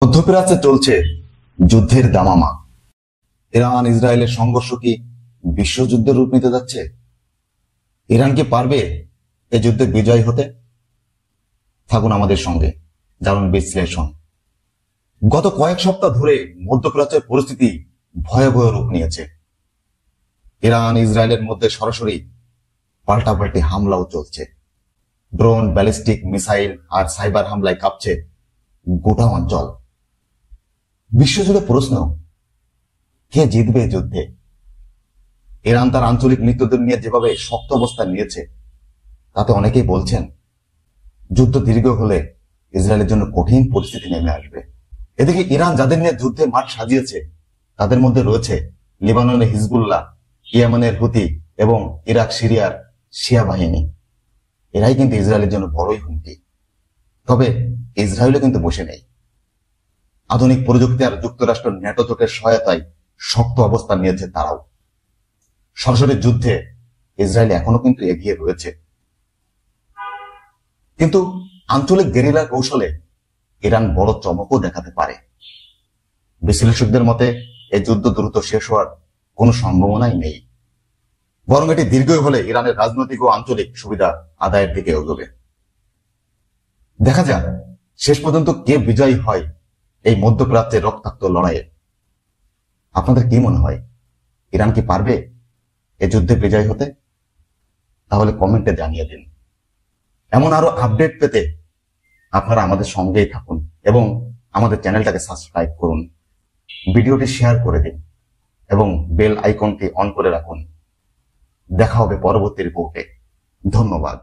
মধ্যপ্রাচ্যে চলছে যুদ্ধের দামামা। ইরান ইসরায়েলের সংঘর্ষ কি বিশ্বযুদ্ধের রূপ নিতে যাচ্ছে? ইরান কি পারবে এ যুদ্ধে বিজয় হতে? থাকুন আমাদের সঙ্গে, জানুন বিশ্লেষণ। গত কয়েক সপ্তাহ ধরে মধ্যপ্রাচ্যের পরিস্থিতি ভয়াবহ রূপ নিয়েছে। ইরান ইসরায়েলের মধ্যে সরাসরি পাল্টাপাল্টি হামলাও চলছে। ড্রোন, ব্যালিস্টিক মিসাইল আর সাইবার হামলায় কাঁপছে গোটা অঞ্চল। বিশ্বজুড়ে প্রশ্ন, কে জিতবে যুদ্ধে? ইরান তার আঞ্চলিক মিত্রদের নিয়ে যেভাবে শক্ত অবস্থান নিয়েছে, তাতে অনেকেই বলছেন যুদ্ধ দীর্ঘ হলে ইসরায়েলের জন্য কঠিন পরিস্থিতি নেমে আসবে। এদিকে ইরান যাদের নিয়ে যুদ্ধে মাঠ সাজিয়েছে, তাদের মধ্যে রয়েছে লেবাননের হিজবুল্লাহ, ইয়েমেনের হুতি এবং ইরাক সিরিয়ার শিয়া বাহিনী। এরাই কিন্তু ইসরায়েলের জন্য বড়ই হুমকি। তবে ইসরায়েলও কিন্তু বসে নেই। আধুনিক প্রযুক্তি আর যুক্তরাষ্ট্র ন্যাটো জোটের সহায়তায় শক্ত অবস্থান নিয়েছে তারাও। সরাসরি যুদ্ধে ইসরায়েল এখনো কিন্তু এগিয়ে রয়েছে, কিন্তু আঞ্চলিক গেরিলা কৌশলে ইরান বড় চমকও দেখাতে পারে। বিশ্লেষকদের মতে এই যুদ্ধ দ্রুত শেষ হওয়ার কোনো সম্ভাবনাই নেই, বরং এটি দীর্ঘ হলে ইরানের রাজনৈতিক ও আঞ্চলিক সুবিধা আদায়ের দিকে এগোবে। দেখা যাক শেষ পর্যন্ত কে বিজয়ী হয় এই মধ্যপ্রাচ্যের রক্তাক্ত লড়াইয়ে। আপনাদের কি মনে হয়, ইরান কি পারবে এ যুদ্ধে বিজয় হতে? তাহলে কমেন্টে জানিয়ে দিন। এমন আরো আপডেট পেতে আপনারা আমাদের সঙ্গেই থাকুন এবং আমাদের চ্যানেলটাকে সাবস্ক্রাইব করুন, ভিডিওটি শেয়ার করে দিন এবং বেল আইকনটি অন করে রাখুন। দেখা হবে পরবর্তী রিপোর্টে। ধন্যবাদ।